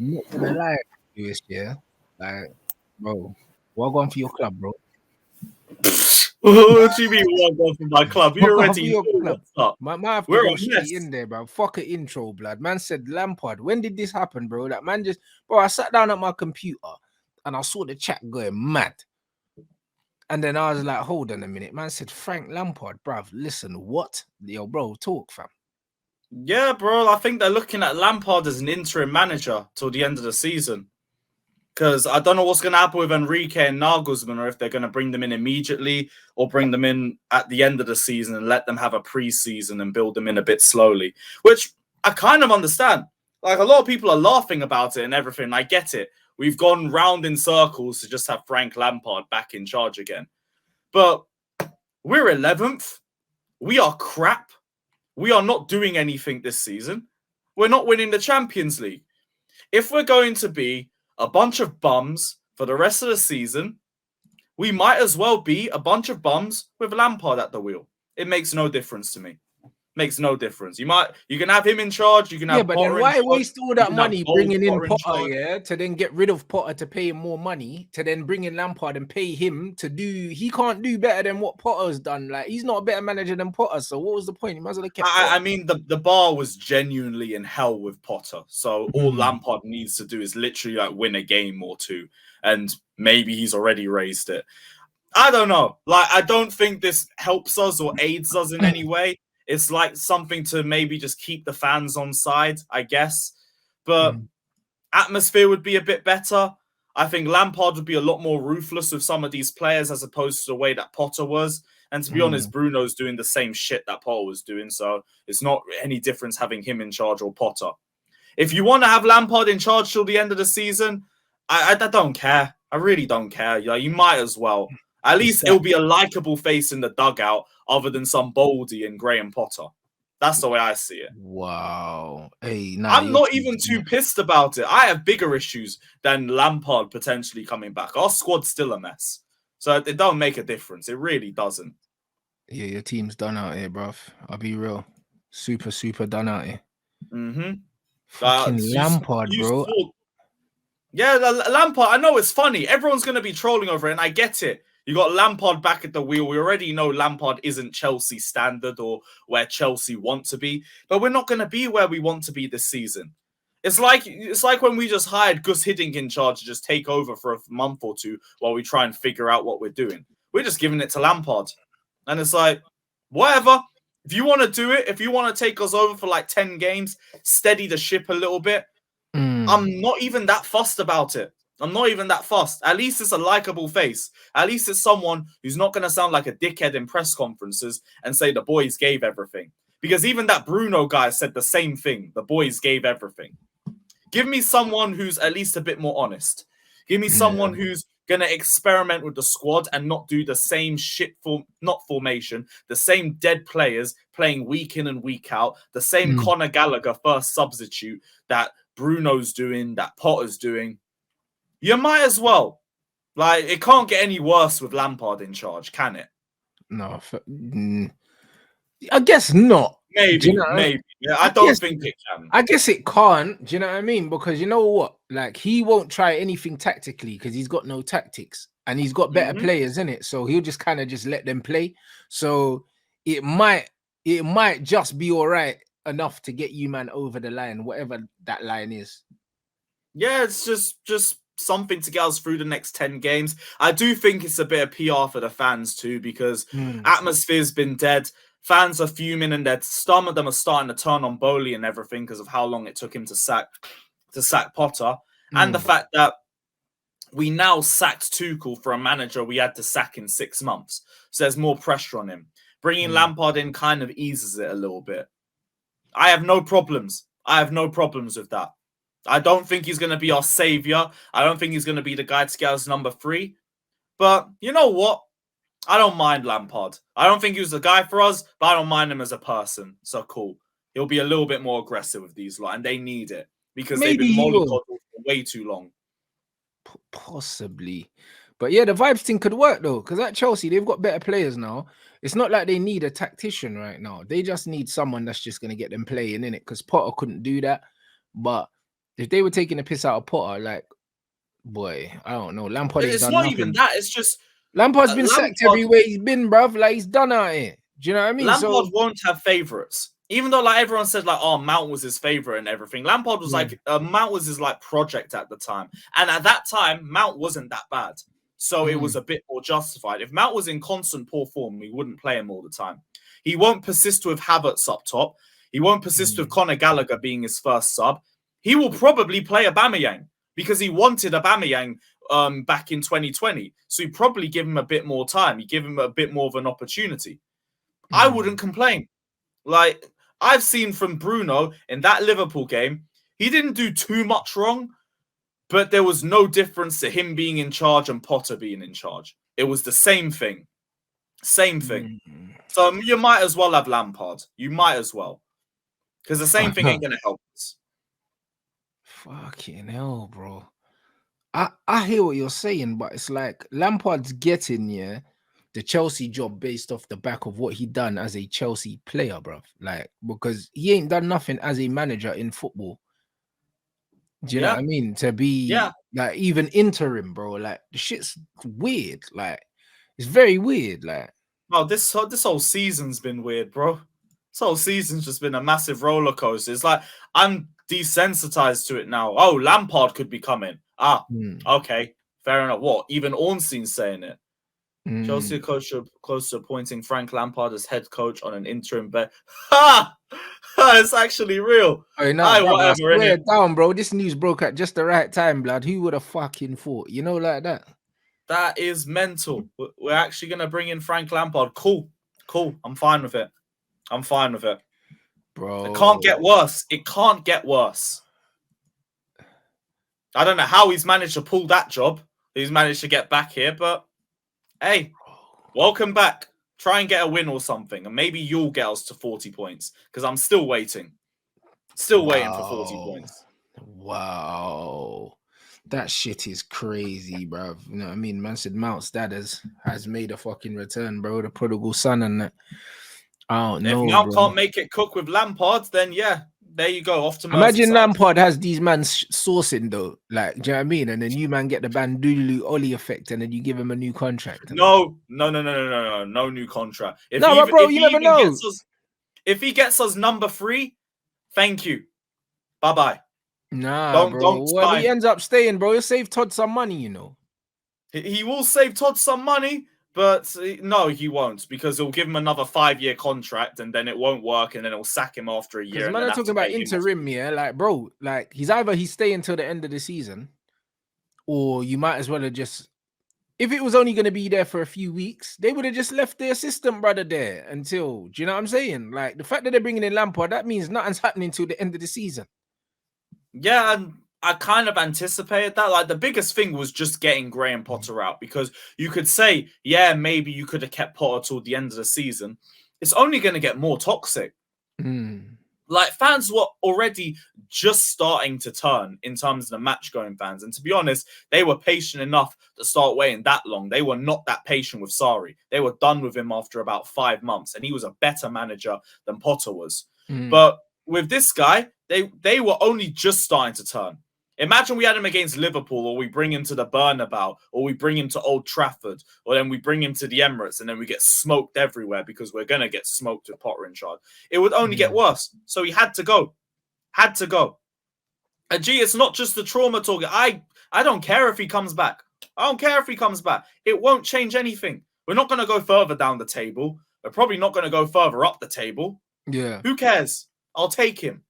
I'm not gonna lie to you, yeah. Like, bro, what on for your club, bro? What do you mean what going for my club? You What on for already your know club? what's up. Might have to We're go a straight mess. in there, bro. Fuck an intro, blood. Man said Lampard. When did this happen, bro? That man just, bro. I sat down at my computer and I saw the chat going mad. And then I was like, hold on a minute. Man said Frank Lampard, bruv. Listen, what? Yo, bro, talk, fam. Yeah, bro. I think they're looking at Lampard as an interim manager till the end of the season. Because I don't know what's going to happen with Enrique and Nagelsmann, or if they're going to bring them in immediately or bring them in at the end of the season and let them have a pre-season and build them in a bit slowly, which I kind of understand. Like, a lot of people are laughing about it and everything. I get it. We've gone round in circles to just have Frank Lampard back in charge again. But we're 11th. We are crap. We are not doing anything this season. We're not winning the Champions League. If we're going to be a bunch of bums for the rest of the season, we might as well be a bunch of bums with Lampard at the wheel. It makes no difference to me. Makes no difference. You can have him in charge. You can have But Potter then why in charge. waste all that money bringing in Potter, Potter to then get rid of Potter to pay him more money, to then bring in Lampard and pay him to do? He can't do better than what Potter's done. Like, he's not a better manager than Potter. So what was the point? He might as well have kept I mean, the bar was genuinely in hell with Potter. So all Lampard needs to do is literally like win a game or two, and maybe he's already raised it. I don't know. Like, I don't think this helps us or aids us in any way. It's like something to maybe just keep the fans on side, I guess. But atmosphere would be a bit better. I think Lampard would be a lot more ruthless with some of these players as opposed to the way that Potter was. And to be honest, Bruno's doing the same shit that Potter was doing. So it's not any difference having him in charge or Potter. If you want to have Lampard in charge till the end of the season, I don't care. I really don't care. You might as well. At least it'll be a likable face in the dugout other than some Baldy and Graham Potter. That's the way I see it. Wow. Hey, I'm not even too pissed about it. I have bigger issues than Lampard potentially coming back. Our squad's still a mess. So it don't make a difference. It really doesn't. Yeah, your team's done out here, bruv. I'll be real. Super done out here. Fucking Lampard, bro. Yeah, Lampard. I know it's funny. Everyone's going to be trolling over it, and I get it. You got Lampard back at the wheel. We already know Lampard isn't Chelsea standard or where Chelsea want to be, but we're not going to be where we want to be this season. It's like when we just hired Gus Hiddink in charge to just take over for a month or two while we try and figure out what we're doing. We're just giving it to Lampard. And it's like, whatever. If you want to do it, if you want to take us over for like 10 games, steady the ship a little bit, I'm not even that fussed about it. I'm not even that fussed. At least it's a likable face. At least it's someone who's not going to sound like a dickhead in press conferences and say the boys gave everything. Because even that Bruno guy said the same thing. The boys gave everything. Give me someone who's at least a bit more honest. Give me someone who's going to experiment with the squad and not do the same shit formation, the same dead players playing week in and week out, the same Conor Gallagher first substitute that Bruno's doing, that Potter's doing. You might as well. Like, it can't get any worse with Lampard in charge, can it? No, I guess not. Maybe, you know, maybe. Yeah, I don't think it can. I guess it can't. Do you know what I mean? Because you know what? Like, he won't try anything tactically because he's got no tactics and he's got better players in it. So he'll just kind of just let them play. So it might just be all right enough to get you, man, over the line, whatever that line is. Yeah, it's just something to get us through the next 10 games. I do think it's a bit of PR for the fans too, because atmosphere's been dead. Fans are fuming and some of them are starting to turn on Bowley and everything because of how long it took him to sack Potter. And the fact that we now sacked Tuchel for a manager we had to sack in 6 months. So there's more pressure on him. Bringing Lampard in kind of eases it a little bit. I have no problems. With that. I don't think he's going to be our savior. I don't think he's going to be the guy to get us number 3. But you know what? I don't mind Lampard. I don't think he was the guy for us, but I don't mind him as a person. So cool. He'll be a little bit more aggressive with these lot, and they need it because they've been mollycoddled for way too long. Possibly. But yeah, the vibes thing could work though, because at Chelsea, they've got better players now. It's not like they need a tactician right now. They just need someone that's just going to get them playing in it, because Potter couldn't do that. But If they were taking a piss out of Potter, like, boy, I don't know. Lampard ain't It's done not nothing. even that. It's just Lampard's been sacked everywhere he's been, bruv. Like, he's done out here. Do you know what I mean? Lampard won't have favourites. Even though like everyone said like, oh, Mount was his favourite and everything. Lampard was like, Mount was his like project at the time. And at that time, Mount wasn't that bad. So it was a bit more justified. If Mount was in constant poor form, we wouldn't play him all the time. He won't persist with Havertz up top. He won't persist with Conor Gallagher being his first sub. He will probably play Aubameyang because he wanted Aubameyang back in 2020. So he probably give him a bit more time. He give him a bit more of an opportunity. I wouldn't complain. Like, I've seen from Bruno in that Liverpool game, he didn't do too much wrong, but there was no difference to him being in charge and Potter being in charge. It was the same thing. Same thing. So you might as well have Lampard. You might as well. Because the same thing ain't going to help us. Fucking hell, bro. I hear what you're saying, but it's like Lampard's getting, the Chelsea job based off the back of what he done as a Chelsea player, bro. Like, because he ain't done nothing as a manager in football. Do you know what I mean? To be like even interim, bro. Like, the shit's weird. Like, it's very weird. Like, oh, this whole season's been weird, bro. This whole season's just been a massive roller coaster. It's like I'm desensitized to it now. Oh, Lampard could be coming. Okay, fair enough. What? Even Ornstein's saying it. Chelsea coach are close to appointing Frank Lampard as head coach on an interim bet. Ha! It's actually real. Oh, no, whatever. Swear down, bro. This news broke at just the right time, blood. Who would have fucking thought? You know, like that. That is mental. We're actually gonna bring in Frank Lampard. Cool. I'm fine with it. Bro. It can't get worse. It can't get worse. I don't know how he's managed to pull that job. He's managed to get back here, but hey, welcome back. Try and get a win or something, and maybe you'll get us to 40 points, because I'm still waiting. Waiting for 40 points. Wow. That shit is crazy, bro. You know what I mean? Man said Mount's dad has made a fucking return, bro. The prodigal son and that. I don't know. If Mount can't make it cook with Lampard, then there you go. Off to Merseyside. Imagine Lampard has these man sourcing though. Like, do you know what I mean? And then you man get the Bandulu Oli effect, and then you give him a new contract. No new contract. You never know. If he gets us number 3, thank you. Bye. Nah, bro. Well, he ends up staying, bro. He'll save Todd some money, you know. He will save Todd some money, but no, he won't, because he'll give him another 5-year contract, and then it won't work, and then he'll sack him after a year. Man, I'm talking about interim, like, bro, like he's staying until the end of the season, or you might as well have just. If it was only going to be there for a few weeks, they would have just left their assistant brother there until. Do you know what I'm saying? Like, the fact that they're bringing in Lampard, that means nothing's happening till the end of the season. Yeah, and I kind of anticipated that. Like, the biggest thing was just getting Graham Potter out, because you could say, maybe you could have kept Potter till the end of the season. It's only going to get more toxic. Like, fans were already just starting to turn in terms of the match-going fans. And to be honest, they were patient enough to start waiting that long. They were not that patient with Sarri. They were done with him after about 5 months, and he was a better manager than Potter was. But with this guy, they were only just starting to turn. Imagine we had him against Liverpool, or we bring him to the Bernabeu, or we bring him to Old Trafford, or then we bring him to the Emirates, and then we get smoked everywhere, because we're going to get smoked with Potter in charge. It would only get worse. So he had to go. And it's not just the trauma talk. I don't care if he comes back. It won't change anything. We're not going to go further down the table. We're probably not going to go further up the table. Yeah. Who cares? I'll take him.